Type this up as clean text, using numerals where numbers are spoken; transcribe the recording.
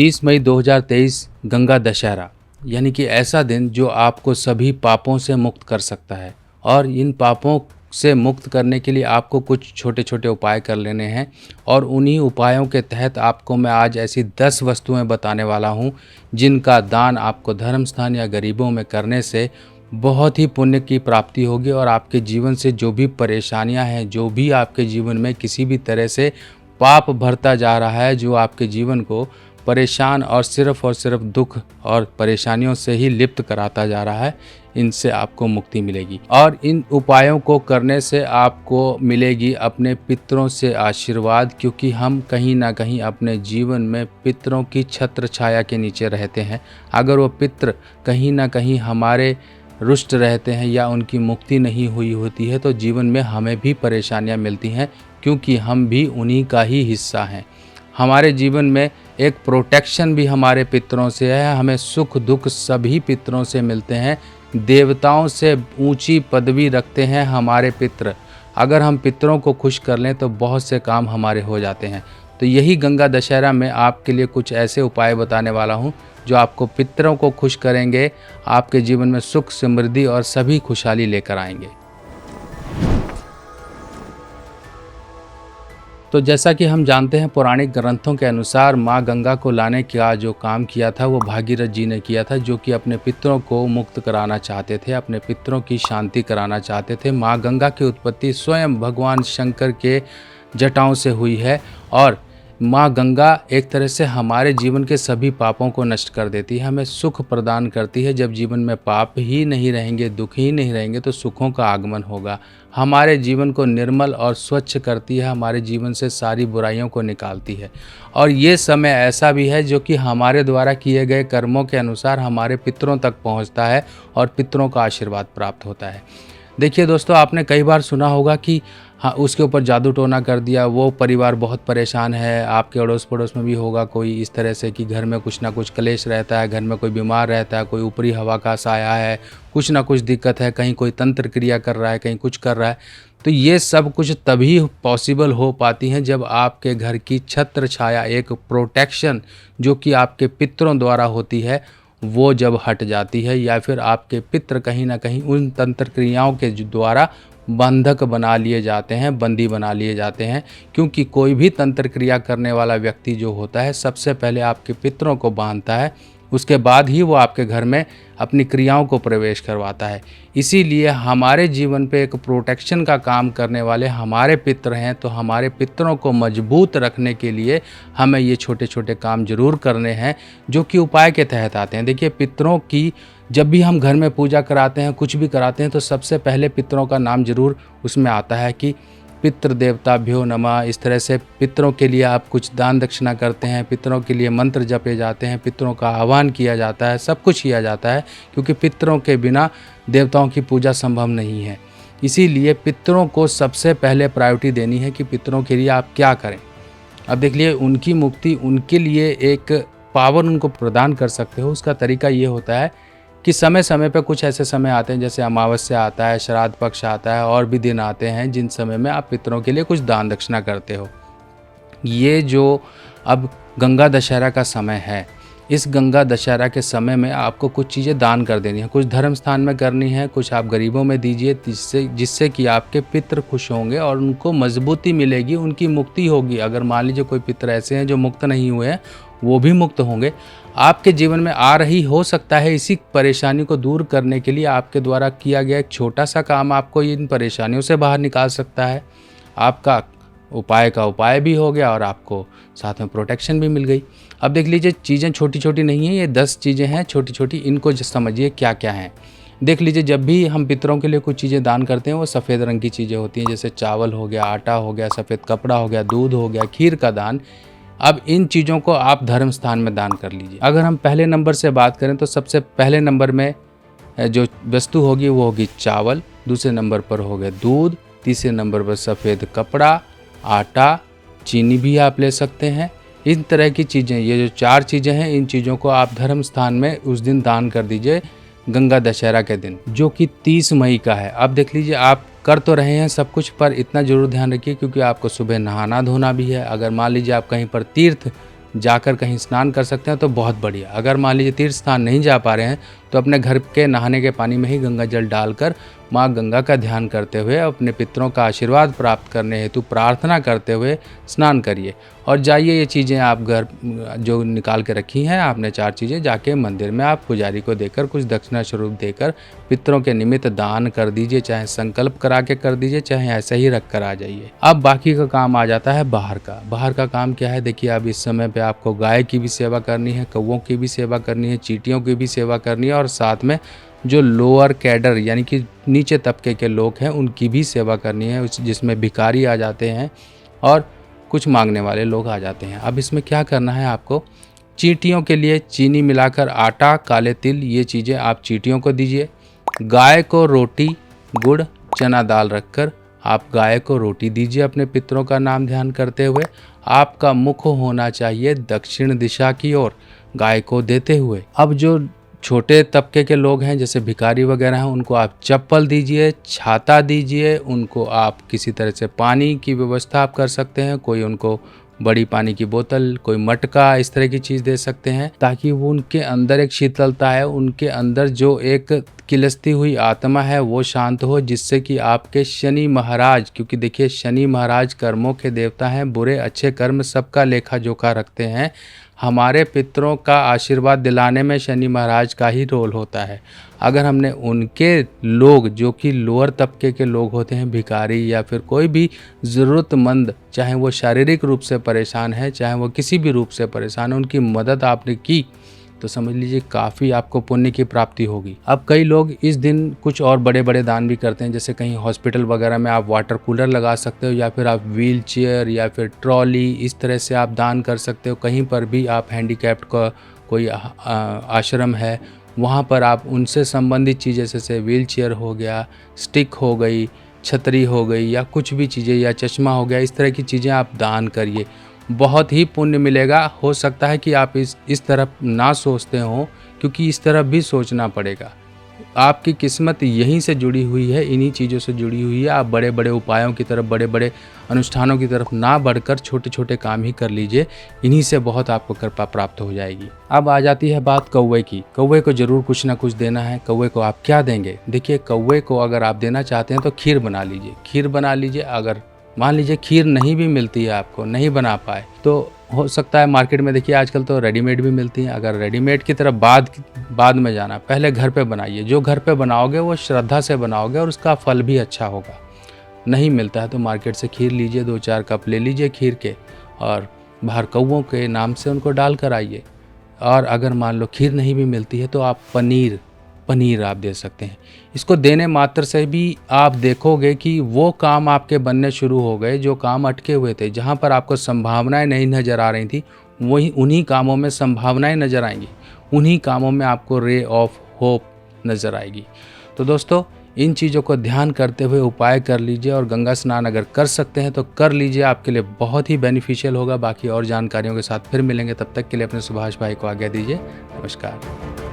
30 मई 2023 गंगा दशहरा, यानी कि ऐसा दिन जो आपको सभी पापों से मुक्त कर सकता है। और इन पापों से मुक्त करने के लिए आपको कुछ छोटे छोटे उपाय कर लेने हैं और उन्हीं उपायों के तहत आपको मैं आज ऐसी 10 वस्तुएं बताने वाला हूं जिनका दान आपको धर्म स्थान या गरीबों में करने से बहुत ही पुण्य की प्राप्ति होगी और आपके जीवन से जो भी परेशानियां हैं, जो भी आपके जीवन में किसी भी तरह से पाप भरता जा रहा है, जो आपके जीवन को परेशान और सिर्फ दुख और परेशानियों से ही लिप्त कराता जा रहा है, इनसे आपको मुक्ति मिलेगी। और इन उपायों को करने से आपको मिलेगी अपने पितरों से आशीर्वाद, क्योंकि हम कहीं ना कहीं अपने जीवन में पितरों की छत्र छाया के नीचे रहते हैं। अगर वो पितर कहीं ना कहीं हमारे रुष्ट रहते हैं या उनकी मुक्ति नहीं हुई होती है तो जीवन में हमें भी परेशानियां मिलती हैं, क्योंकि हम भी उन्हीं का ही हिस्सा हैं। हमारे जीवन में एक प्रोटेक्शन भी हमारे पितरों से है। हमें सुख दुख सभी पितरों से मिलते हैं। देवताओं से ऊंची पदवी रखते हैं हमारे पितर। अगर हम पितरों को खुश कर लें तो बहुत से काम हमारे हो जाते हैं। तो यही गंगा दशहरा में आपके लिए कुछ ऐसे उपाय बताने वाला हूं जो आपको पितरों को खुश करेंगे, आपके जीवन में सुख समृद्धि और सभी खुशहाली लेकर आएंगे। तो जैसा कि हम जानते हैं, पौराणिक ग्रंथों के अनुसार माँ गंगा को लाने का जो काम किया था वो भागीरथ जी ने किया था, जो कि अपने पितरों को मुक्त कराना चाहते थे, अपने पितरों की शांति कराना चाहते थे। माँ गंगा की उत्पत्ति स्वयं भगवान शंकर के जटाओं से हुई है और माँ गंगा एक तरह से हमारे जीवन के सभी पापों को नष्ट कर देती है, हमें सुख प्रदान करती है। जब जीवन में पाप ही नहीं रहेंगे, दुख ही नहीं रहेंगे तो सुखों का आगमन होगा। हमारे जीवन को निर्मल और स्वच्छ करती है, हमारे जीवन से सारी बुराइयों को निकालती है। और ये समय ऐसा भी है जो कि हमारे द्वारा किए गए कर्मों के अनुसार हमारे पितरों तक पहुँचता है और पितरों का आशीर्वाद प्राप्त होता है। देखिए दोस्तों, आपने कई बार सुना होगा कि हाँ, उसके ऊपर जादू टोना कर दिया, वो परिवार बहुत परेशान है। आपके अड़ोस पड़ोस में भी होगा कोई इस तरह से कि घर में कुछ ना कुछ क्लेश रहता है, घर में कोई बीमार रहता है, कोई ऊपरी हवा का साया है, कुछ ना कुछ दिक्कत है, कहीं कोई तंत्र क्रिया कर रहा है, कहीं कुछ कर रहा है। तो ये सब कुछ तभी पॉसिबल हो पाती हैं जब आपके घर की छत्र छाया, एक प्रोटेक्शन जो कि आपके पितरों द्वारा होती है, वो जब हट जाती है, या फिर आपके पितर कहीं ना कहीं उन तंत्र क्रियाओं के द्वारा बंधक बना लिए जाते हैं, बंदी बना लिए जाते हैं। क्योंकि कोई भी तंत्र क्रिया करने वाला व्यक्ति जो होता है, सबसे पहले आपके पितरों को बांधता है, उसके बाद ही वो आपके घर में अपनी क्रियाओं को प्रवेश करवाता है। इसीलिए हमारे जीवन पे एक प्रोटेक्शन का काम करने वाले हमारे पितर हैं। तो हमारे पितरों को मजबूत रखने के लिए हमें ये छोटे छोटे काम जरूर करने हैं, जो कि उपाय के तहत आते हैं। देखिए, पितरों की जब भी हम घर में पूजा कराते हैं, कुछ भी कराते हैं, तो सबसे पहले पितरों का नाम जरूर उसमें आता है कि पितृ देवताभ्यो नमः। इस तरह से पितरों के लिए आप कुछ दान दक्षिणा करते हैं, पितरों के लिए मंत्र जपे जाते हैं, पितरों का आह्वान किया जाता है, सब कुछ किया जाता है, क्योंकि पितरों के बिना देवताओं की पूजा संभव नहीं है। इसीलिए पितरों को सबसे पहले प्रायोरिटी देनी है कि पितरों के लिए आप क्या करें। अब देख लिए, उनकी मुक्ति, उनके लिए एक पावर उनको प्रदान कर सकते हो। उसका तरीका ये होता है कि समय समय पे कुछ ऐसे समय आते हैं, जैसे अमावस्या आता है, श्राद्ध पक्ष आता है, और भी दिन आते हैं जिन समय में आप पितरों के लिए कुछ दान दक्षिणा करते हो। ये जो अब गंगा दशहरा का समय है, इस गंगा दशहरा के समय में आपको कुछ चीज़ें दान कर देनी है, कुछ धर्म स्थान में करनी है, कुछ आप गरीबों में दीजिए, जिससे कि आपके पितर खुश होंगे और उनको मजबूती मिलेगी, उनकी मुक्ति होगी। अगर मान लीजिए कोई पितर ऐसे हैं जो मुक्त नहीं हुए हैं, वो भी मुक्त होंगे। आपके जीवन में आ रही हो सकता है इसी परेशानी को दूर करने के लिए आपके द्वारा किया गया एक छोटा सा काम आपको इन परेशानियों से बाहर निकाल सकता है। आपका उपाय का उपाय भी हो गया और आपको साथ में प्रोटेक्शन भी मिल गई। अब देख लीजिए, चीज़ें छोटी छोटी नहीं हैं, ये 10 चीज़ें हैं छोटी छोटी, इनको समझिए क्या क्या हैं। देख लीजिए, जब भी हम पितरों के लिए कुछ चीज़ें दान करते हैं वो सफ़ेद रंग की चीज़ें होती हैं, जैसे चावल हो गया, आटा हो गया, सफ़ेद कपड़ा हो गया, दूध हो गया, खीर का दान। अब इन चीज़ों को आप धर्म स्थान में दान कर लीजिए। अगर हम पहले नंबर से बात करें तो सबसे पहले नंबर में जो वस्तु होगी वो होगी चावल, दूसरे नंबर पर हो गया दूध, तीसरे नंबर पर सफ़ेद कपड़ा, आटा, चीनी भी आप ले सकते हैं। इन तरह की चीज़ें, ये जो 4 चीज़ें हैं, इन चीज़ों को आप धर्म स्थान में उस दिन दान कर दीजिए, गंगा दशहरा के दिन, जो कि 30 मई का है। अब देख लीजिए, आप कर तो रहे हैं सब कुछ, पर इतना जरूर ध्यान रखिए क्योंकि आपको सुबह नहाना धोना भी है। अगर मान लीजिए आप कहीं पर तीर्थ जाकर कहीं स्नान कर सकते हैं तो बहुत बढ़िया। अगर मान लीजिए तीर्थ स्थान नहीं जा पा रहे हैं तो अपने घर के नहाने के पानी में ही गंगा जल डालकर माँ गंगा का ध्यान करते हुए अपने पितरों का आशीर्वाद प्राप्त करने हेतु प्रार्थना करते हुए स्नान करिए और जाइए। ये चीज़ें आप घर जो निकाल के रखी हैं आपने 4 चीज़ें, जाके मंदिर में आप पुजारी को देकर कुछ दक्षिणा स्वरूप देकर पितरों के निमित्त दान कर दीजिए, चाहे संकल्प करा के कर दीजिए, चाहे ऐसे ही रख कर आ जाइए। अब बाकी का काम आ जाता है बाहर का। बाहर का काम क्या है? देखिए, अब इस समय पे आपको गाय की भी सेवा करनी है, कौवों की भी सेवा करनी है, चींटियों की भी सेवा करनी है और साथ में जो लोअर कैडर यानी कि नीचे तबके के लोग हैं उनकी भी सेवा करनी है, जिसमें भिखारी आ जाते हैं और कुछ मांगने वाले लोग आ जाते हैं। अब इसमें क्या करना है आपको? चींटियों के लिए चीनी मिलाकर आटा, काले तिल, ये चीज़ें आप चींटियों को दीजिए। गाय को रोटी, गुड़, चना दाल रखकर आप गाय को रोटी दीजिए अपने पितरों का नाम ध्यान करते हुए। आपका मुख होना चाहिए दक्षिण दिशा की ओर गाय को देते हुए। अब जो छोटे तबके के लोग हैं जैसे भिखारी वगैरह हैं उनको आप चप्पल दीजिए, छाता दीजिए, उनको आप किसी तरह से पानी की व्यवस्था आप कर सकते हैं। कोई उनको बड़ी पानी की बोतल, कोई मटका, इस तरह की चीज़ दे सकते हैं ताकि वो उनके अंदर एक शीतलता है, उनके अंदर जो एक किलसती हुई आत्मा है वो शांत हो, जिससे कि आपके शनि महाराज, क्योंकि देखिए शनि महाराज कर्मों के देवता हैं, बुरे अच्छे कर्म सबका लेखा जोखा रखते हैं। हमारे पितरों का आशीर्वाद दिलाने में शनि महाराज का ही रोल होता है। अगर हमने उनके लोग जो कि लोअर तबके के लोग होते हैं, भिखारी या फिर कोई भी ज़रूरतमंद, चाहे वो शारीरिक रूप से परेशान है, चाहे वो किसी भी रूप से परेशान है, उनकी मदद आपने की तो समझ लीजिए काफ़ी आपको पुण्य की प्राप्ति होगी। अब कई लोग इस दिन कुछ और बड़े बड़े दान भी करते हैं, जैसे कहीं हॉस्पिटल वगैरह में आप वाटर कूलर लगा सकते हो या फिर आप व्हील चेयर या फिर ट्रॉली, इस तरह से आप दान कर सकते हो। कहीं पर भी आप हैंडीकैप्ड का कोई आश्रम है वहाँ पर आप उनसे संबंधित चीज़ें जैसे व्हील चेयर हो गया, स्टिक हो गई, छतरी हो गई या कुछ भी चीज़ें या चश्मा हो गया, इस तरह की चीज़ें आप दान करिए, बहुत ही पुण्य मिलेगा। हो सकता है कि आप इस तरफ ना सोचते हो, क्योंकि इस तरफ भी सोचना पड़ेगा। आपकी किस्मत यहीं से जुड़ी हुई है, इन्हीं चीज़ों से जुड़ी हुई है। आप बड़े बड़े उपायों की तरफ, बड़े बड़े अनुष्ठानों की तरफ ना बढ़कर छोटे छोटे काम ही कर लीजिए, इन्हीं से बहुत आपको कृपा प्राप्त हो जाएगी। अब आ जाती है बात कौवे की। कौवे को ज़रूर कुछ ना कुछ देना है। कौवे को आप क्या देंगे? देखिए, कौवे को अगर आप देना चाहते हैं तो खीर बना लीजिए, खीर बना लीजिए। अगर मान लीजिए खीर नहीं भी मिलती है, आपको नहीं बना पाए, तो हो सकता है मार्केट में देखिए आजकल तो रेडीमेड भी मिलती हैं। अगर रेडीमेड की तरफ बाद में जाना, पहले घर पे बनाइए। जो घर पे बनाओगे वो श्रद्धा से बनाओगे और उसका फल भी अच्छा होगा। नहीं मिलता है तो मार्केट से खीर लीजिए, 2-4 कप ले लीजिए खीर के और बाहर कौवों के नाम से उनको डाल कर आइए। और अगर मान लो खीर नहीं भी मिलती है तो आप पनीर आप दे सकते हैं। इसको देने मात्र से भी आप देखोगे कि वो काम आपके बनने शुरू हो गए जो काम अटके हुए थे। जहाँ पर आपको संभावनाएं नहीं नज़र आ रही थी, वही उन्हीं कामों में संभावनाएं नज़र आएंगी, उन्हीं कामों में आपको रे ऑफ होप नज़र आएगी। तो दोस्तों, इन चीज़ों को ध्यान करते हुए उपाय कर लीजिए और गंगा स्नान अगर कर सकते हैं तो कर लीजिए, आपके लिए बहुत ही बेनिफिशियल होगा। बाकी और जानकारियों के साथ फिर मिलेंगे, तब तक के लिए अपने सुभाष भाई को आज्ञा दीजिए। नमस्कार।